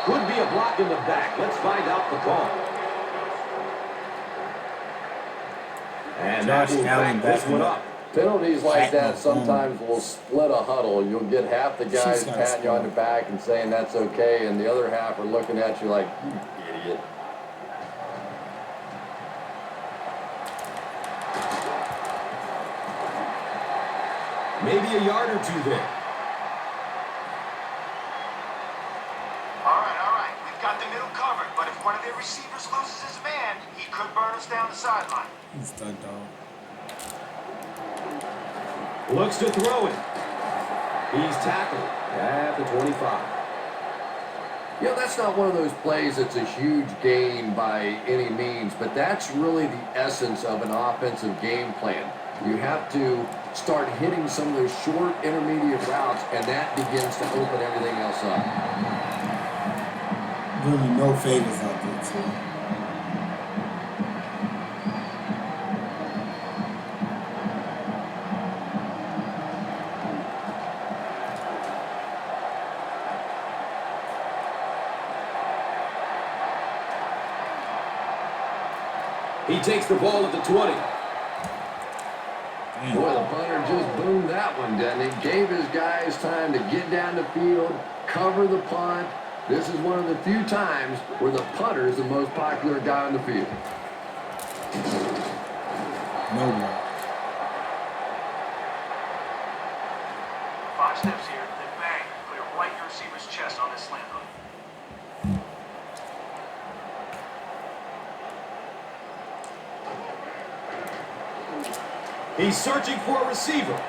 Could be a block in the back. Let's find out the call. And that will back this one up. Penalties like that sometimes will split a huddle. You'll get half the guys patting you on the back and saying that's okay, and the other half are looking at you like, you idiot. Maybe a yard or two there. All right. We've got the middle covered, but if one of their receivers loses his man, he could burn us down the sideline. He's done, dog. Looks to throw it. He's tackled at the 25. You know, that's not one of those plays that's a huge gain by any means, but that's really the essence of an offensive game plan. You have to start hitting some of those short, intermediate routes, and that begins to open everything else up. Really no favors out there, too. He takes the ball at the 20. Boy, the punter just boomed that one, didn't he? Gave his guys time to get down the field, cover the punt. This is one of the few times where the punter is the most popular guy on the field. No one. 5 steps here, then bang. Clear right your receiver's chest on this slant hook. He's searching for a receiver.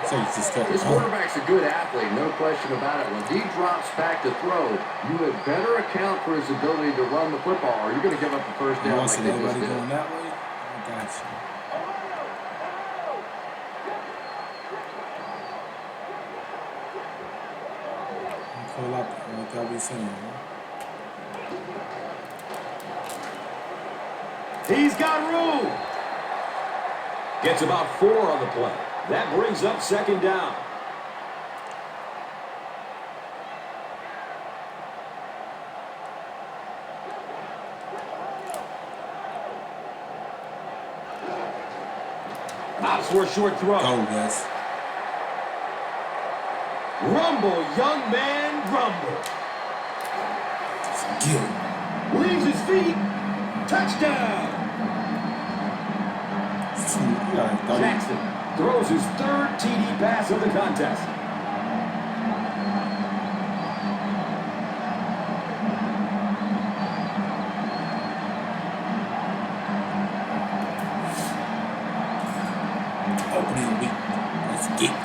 So This quarterback's a good athlete, no question about it. When he drops back to throw, you had better account for his ability to run the football, or you're going to give up the first down like they just everybody did. going that way? I got you. Call up like I was saying, huh? He's got room. Gets about 4 on the play. That brings up second down. Opts for a short throw. Go, guys. Rumble, young man, rumble. Get him. Leaves his feet. Touchdown. Jackson throws his 3rd TD pass of the contest. Opening week. Let's get it.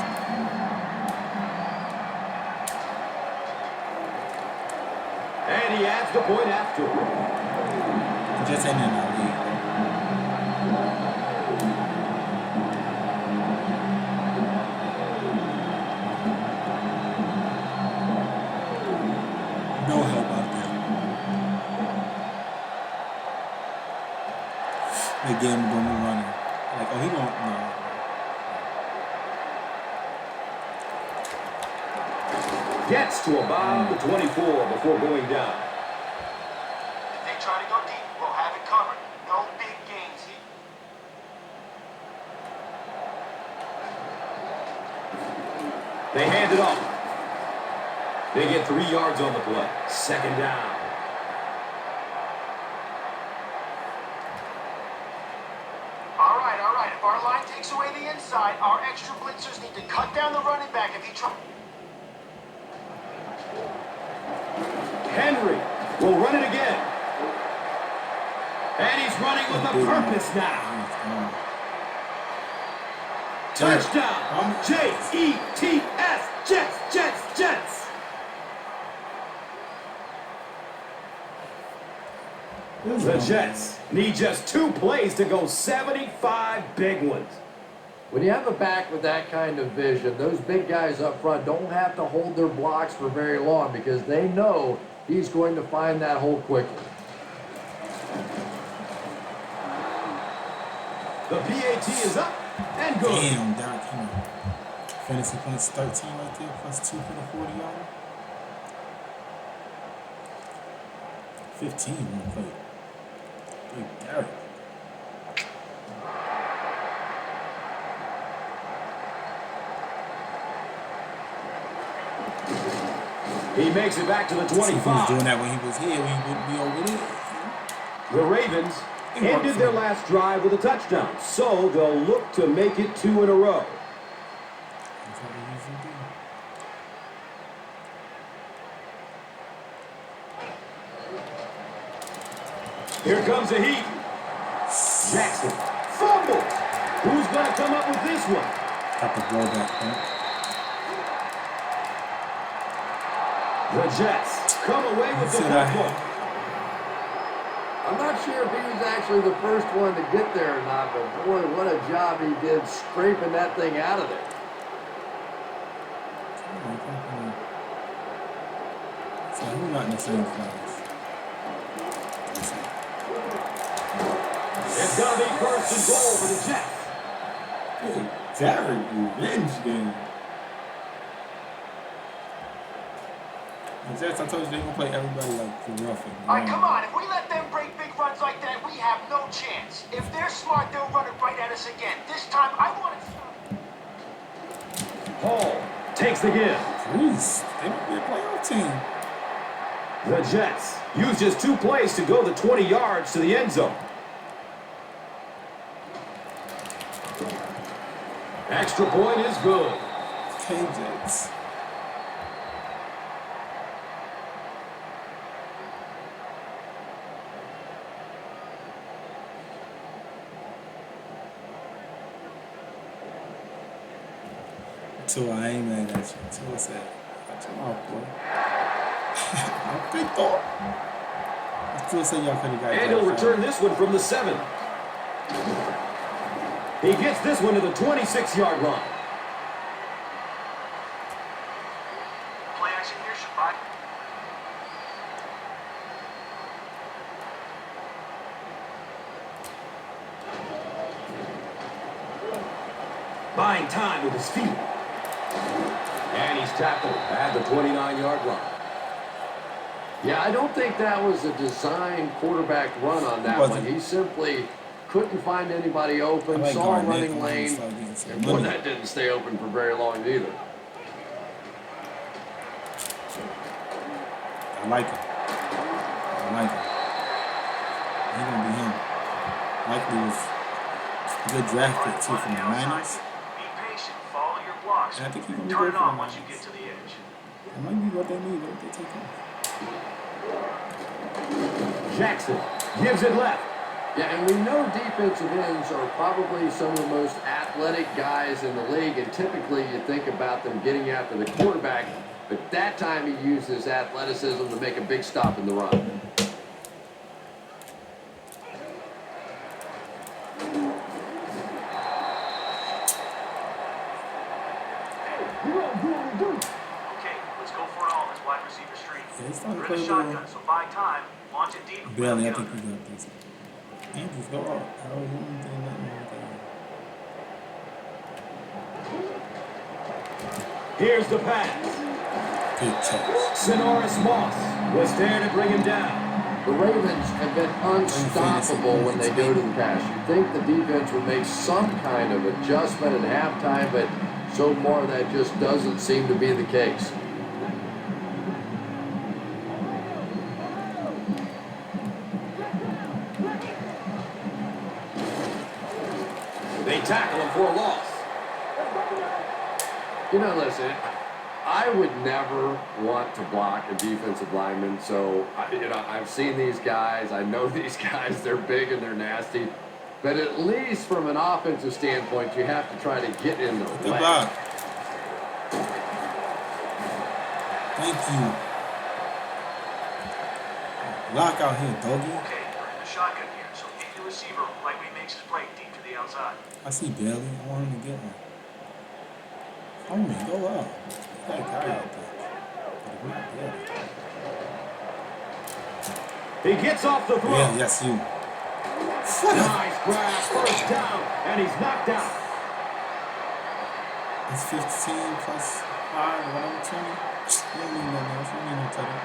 And he adds the point after. Just ain't in that league. No help out there. They gave him the running. Like, oh, he won't. No. Gets to about the 24 before going down. If they try to go deep, we'll have it covered. No big gains here. They hand it off. They get 3 yards on the play. Second down. All right. If our line takes away the inside, our extra blitzers need to cut down the running back if he tries. Henry will run it again. And he's running with a purpose now. Touchdown. J-E-T-S. Jets. The Jets need just 2 plays to go 75 big ones. When you have a back with that kind of vision, those big guys up front don't have to hold their blocks for very long because they know he's going to find that hole quickly. The PAT is up and good. Damn, Doc, come on. Fantasy points 13 right there, plus 2 for the 40 yarder. 15 one play. Big Derek. He makes it back to the See if he was 25. doing that when he was here, we wouldn't be over there. The Ravens ended their last drive with a touchdown, so they'll look to make it 2 in a row. That's what we usually do. Here comes the heat. Jackson fumbles. Who's going to come up with this one? Got the ball back, huh? The Jets come away with the football. I'm not sure if he was actually the first one to get there or not, but boy, what a job he did scraping that thing out of there. So we're not in the same class. It's going to be first and goal for the Jets. Hey, Derek, revenge game. The Jets, I told you they gonna play everybody like the rough. All right, come on. If we let them break big runs like that, we have no chance. If they're smart, they'll run it right at us again. This time, I want to stop. Hall takes the give. Jeez, they might be a playoff team. The Jets use just 2 plays to go the 20 yards to the end zone. Extra point is good. Okay, Jets. Tua, I ain't mad at you. Tua said, "Watch him out, boy." They thought. Tua said y'all could have got. And he'll return this one from the 7. He gets this one to the 26-yard line. Play action here should buy. Buying time with his feet. And he's tackled at the 29-yard line. Yeah, I don't think that was a designed quarterback run on that one. He simply couldn't find anybody open, like saw a guard running Nick lane, and boy, that didn't stay open for very long either. I like him. He gonna be him. Likely was a good draft pick too from the Niners. Be patient. Follow your blocks. And I think he's gonna be Turn good it for on the once you Niners. get to the edge. That might be what they need. What they take off. Jackson gives it left. Yeah, and we know defensive ends are probably some of the most athletic guys in the league, and typically you think about them getting after the quarterback, but that time he used his athleticism to make a big stop in the run. Okay, let's go for it all as wide receiver street. Yeah, he's starting to We're play in a a little. shotgun, so buy time. Launch it deep. Barely, I think we got this. Andrews, go out. How are you doing nothing like that? Here's the pass. Good catch. Sonoris Moss was there to bring him down. The Ravens have been unstoppable when they go to the pass. You'd think the defense would make some kind of adjustment at halftime, but so far that just doesn't seem to be the case. They tackle him for a loss. You know, listen, I would never want to block a defensive lineman, so, I've seen these guys. I know these guys. They're big and they're nasty. But at least from an offensive standpoint, you have to try to get in the Good way. block. Thank you. Block out here, doggy. Okay, we're in the shotgun here, so pick your receiver right when he makes his break deep to the outside. I see Bailey. I want him to get one. Homie, go up. That guy out there. But we're not there. He gets off the throw. Yeah, yes, you. Nice grab, first down, and he's knocked out. It's 15 plus 5, whatever, 20. You don't need nothing else. You don't need no title.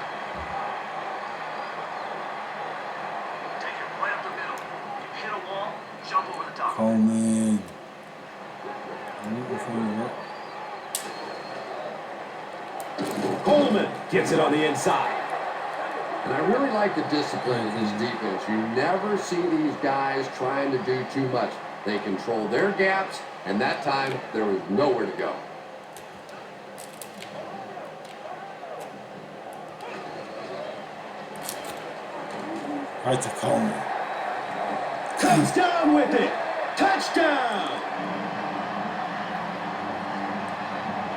Take it right up the middle. You hit a wall, jump over the top. Coleman. I'm looking for you. Coleman gets it on the inside. And I really like the discipline of this defense. You never see these guys trying to do too much. They control their gaps, and that time there was nowhere to go. Right to Coleman. Comes down with it. Touchdown.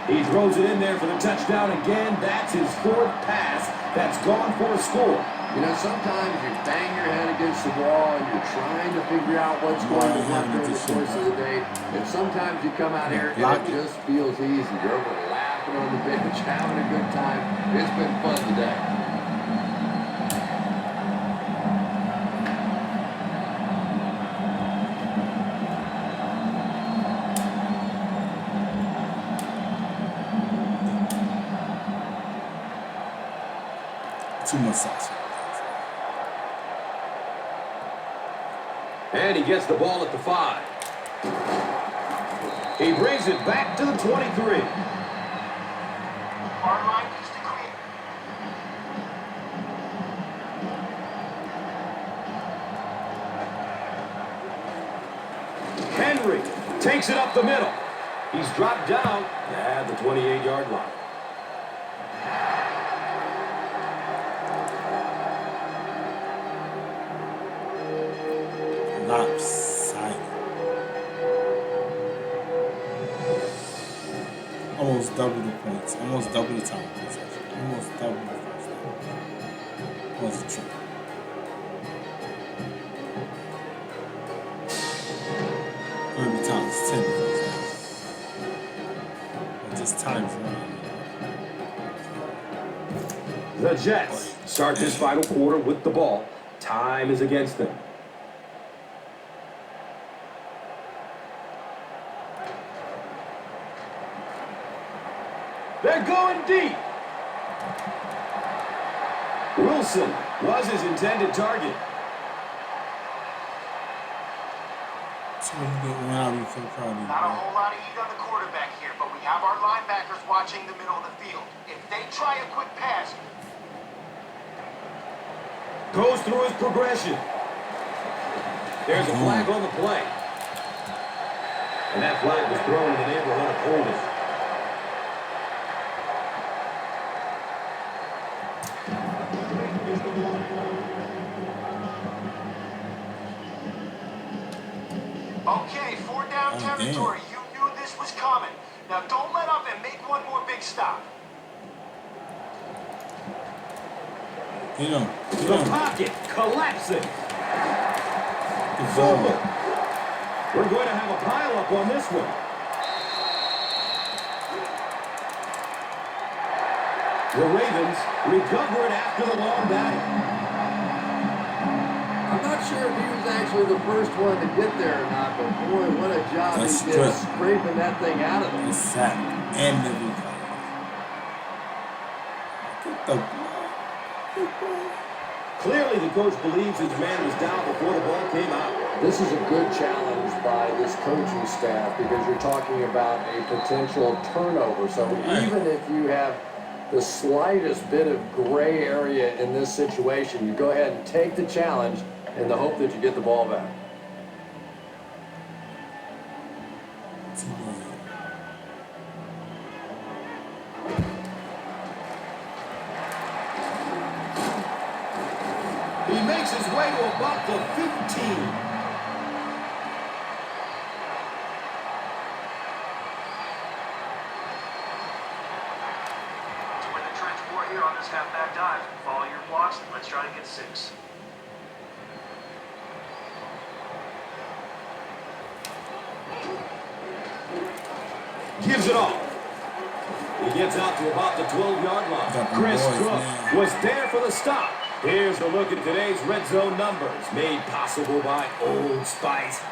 He throws it in there for the touchdown again. That's his fourth pass. That's gone for a score. You know, sometimes you bang your head against the wall and you're trying to figure out what's going to happen during the course of the day. And sometimes you come out here and it just feels easy. You're over laughing on the bench, having a good time. It's been fun today. Too much sauce. And he gets the ball at the 5. He brings it back to the 23. Our line needs to clear. Henry takes it up the middle. He's dropped down at the 28-yard line. Lopsided. Almost double the points. Almost double the time possession. Almost double the first down. Was a trick. Every time it's 10 first down. Just times one. The Jets start this final quarter with the ball. Time is against them. They're going deep. Wilson was his intended target. Not a whole lot of heat on the quarterback here, but we have our linebackers watching the middle of the field. If they try a quick pass, Goes through his progression. There's a flag on the play. And that flag was thrown in the neighborhood of holding. okay, 4 down territory. You knew this was coming. Now don't let up and make one more big stop. The pocket collapsing. Fumble. We're going to have a pile-up on this one. The Ravens recover it after the long battle. I'm not sure if he was actually the first one to get there or not, but boy, what a job That's he did good. scraping that thing out of him. The sack and the recovery. Get the ball. Clearly, the coach believes his man was down before the ball came out. This is a good challenge by this coaching staff because you're talking about a potential turnover. So even if you have the slightest bit of gray area in this situation, you go ahead and take the challenge in the hope that you get the ball back. He makes his way to about the 15. To win the trench war here on this halfback dive, follow your blocks and let's try to get 6. Gives it off. He gets out to about the 12-yard line. Got the Chris boys, Cook man. was there for the stop. Here's a look at today's red zone numbers, made possible by Old Spice.